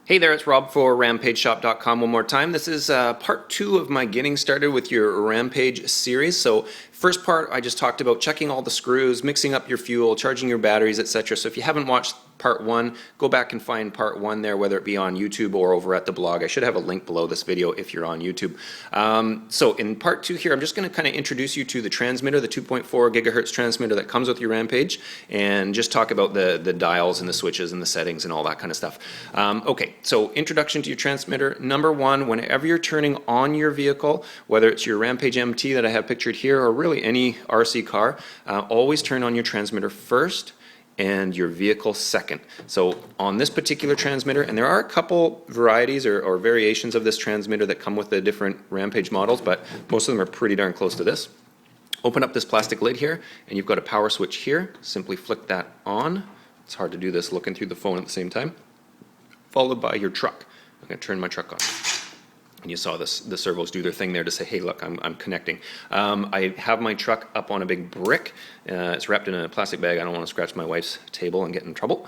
Hey there, it's Rob for RampageShop.com one more time. This is part 2 of my getting started with your Rampage series. So first part, I just talked about checking all the screws, mixing up your fuel, charging your batteries, etc. So if you haven't watched part 1, go back and find part 1 there, whether it be on YouTube or over at the blog. I should have a link below this video if you're on YouTube. So in part 2 here, I'm just going to kind of introduce you to the transmitter, the 2.4 gigahertz transmitter that comes with your Rampage, and just talk about the dials and the switches and the settings and all that kind of stuff. Okay, so introduction to your transmitter. Number 1, whenever you're turning on your vehicle, whether it's your Rampage MT that I have pictured here or really any RC car, always turn on your transmitter first and your vehicle second. So on this particular transmitter, and there are a couple varieties or variations of this transmitter that come with the different Rampage models, but most of them are pretty darn close to this. Open up this plastic lid here, and you've got a power switch here. Simply flick that on. It's hard to do this looking through the phone at the same time. Followed by your truck. I'm going to turn my truck on. And you saw this, the servos do their thing there to say, hey, look, I'm connecting. I have my truck up on a big brick. It's wrapped in a plastic bag. I don't want to scratch my wife's table and get in trouble.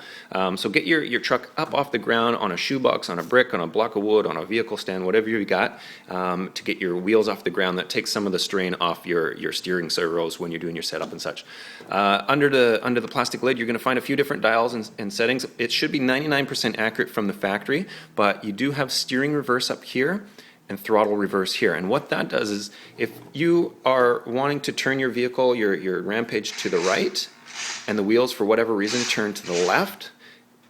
So get your truck up off the ground on a shoebox, on a brick, on a block of wood, on a vehicle stand, whatever you got, to get your wheels off the ground. That takes some of the strain off your steering servos when you're doing your setup and such. Under the plastic lid, you're going to find a few different dials and settings. It should be 99% accurate from the factory, but you do have steering reverse up here and throttle reverse here. And what that does is, if you are wanting to turn your vehicle, your Rampage, to the right, and the wheels for whatever reason turn to the left,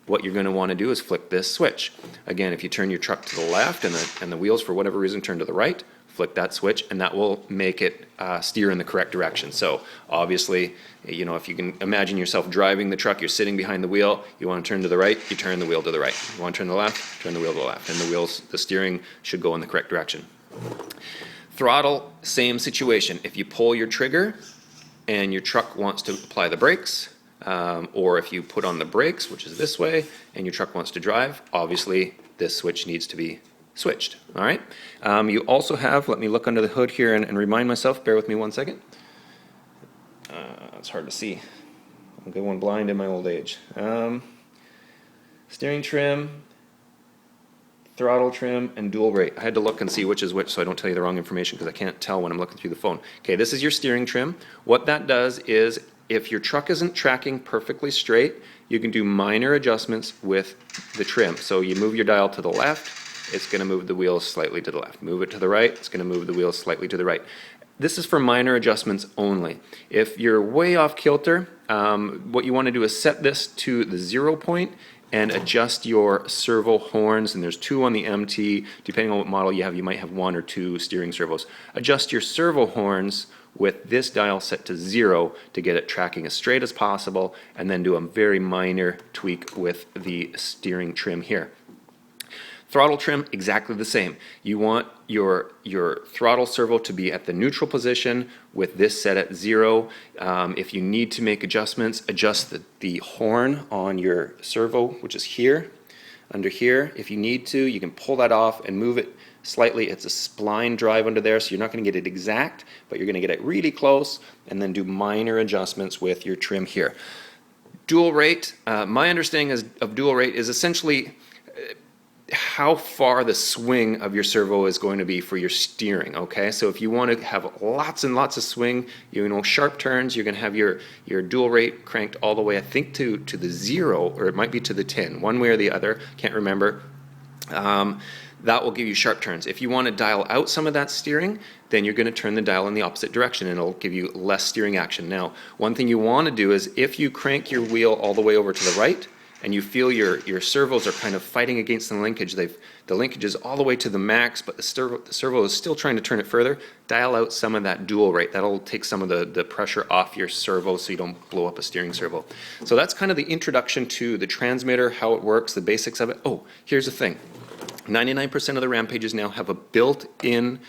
what you're going to want to do is flick this switch. Again, if you turn your truck to the left and the wheels for whatever reason turn to the right, flick that switch, and that will make it steer in the correct direction. So obviously, you know, if you can imagine yourself driving the truck, you're sitting behind the wheel, you want to turn to the right, you turn the wheel to the right. You want to turn to the left, turn the wheel to the left, and the steering should go in the correct direction. Throttle, same situation. If you pull your trigger and your truck wants to apply the brakes, or if you put on the brakes, which is this way, and your truck wants to drive, obviously this switch needs to be switched. All right. You also have, let me look under the hood here and remind myself, bear with me one second. It's hard to see. I'm going blind in my old age. Steering trim, throttle trim, and dual rate. I had to look and see which is which so I don't tell you the wrong information because I can't tell when I'm looking through the phone. Okay, this is your steering trim. What that does is, if your truck isn't tracking perfectly straight, you can do minor adjustments with the trim. So you move your dial to the left, it's going to move the wheels slightly to the left. Move it to the right, it's going to move the wheels slightly to the right. This is for minor adjustments only. If you're way off kilter, what you want to do is set this to the 0 point and adjust your servo horns, and there's 2 on the MT. Depending on what model you have, you might have 1 or 2 steering servos. Adjust your servo horns with this dial set to 0 to get it tracking as straight as possible, and then do a very minor tweak with the steering trim here. Throttle trim, exactly the same. You want your throttle servo to be at the neutral position with this set at 0. If you need to make adjustments, adjust the horn on your servo, which is here, under here. If you need to, you can pull that off and move it slightly. It's a spline drive under there, so you're not going to get it exact, but you're going to get it really close, and then do minor adjustments with your trim here. Dual rate, my understanding of dual rate is essentially how far the swing of your servo is going to be for your steering. Okay, so if you want to have lots and lots of swing, you know, sharp turns, you're going to have your dual rate cranked all the way, I think, to the 0, or it might be to the 10, one way or the other, can't remember. That will give you sharp turns. If you want to dial out some of that steering, then you're going to turn the dial in the opposite direction, and it'll give you less steering action. Now, one thing you want to do is, if you crank your wheel all the way over to the right, and you feel your servos are kind of fighting against the linkage, the linkage is all the way to the max, but the servo is still trying to turn it further, dial out some of that dual rate. That'll take some of the pressure off your servo so you don't blow up a steering servo. So that's kind of the introduction to the transmitter, how it works, the basics of it. Oh, here's the thing. 99% of the Rampages now have a built-in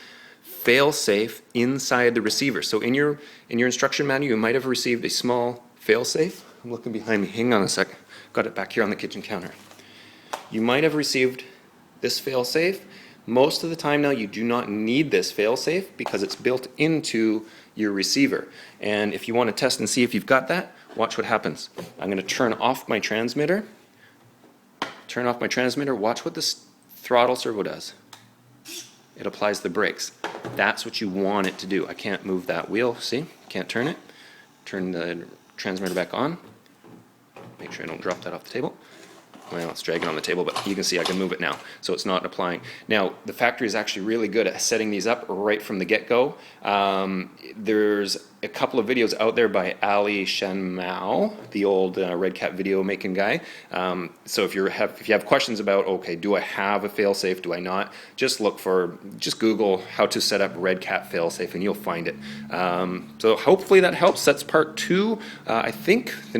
fail-safe inside the receiver. So in your instruction manual, you might have received a small fail-safe. I'm looking behind me. Hang on a second. Got it back here on the kitchen counter. You might have received this fail-safe. Most of the time now you do not need this fail-safe because it's built into your receiver. And if you want to test and see if you've got that, watch what happens. I'm going to turn off my transmitter, turn off my transmitter, watch what this throttle servo does. It applies the brakes. That's what you want it to do. I can't move that wheel, see? Can't turn it. Turn the transmitter back on. Make sure I don't drop that off the table. Well, it's dragging on the table, but you can see I can move it now, so it's not applying. Now, the factory is actually really good at setting these up right from the get-go. There's a couple of videos out there by Ali Shanmao, the old Redcat video making guy. So if you have questions about, okay, do I have a failsafe, do I not, just Google how to set up Redcat failsafe and you'll find it. So hopefully that helps. That's part 2. I think the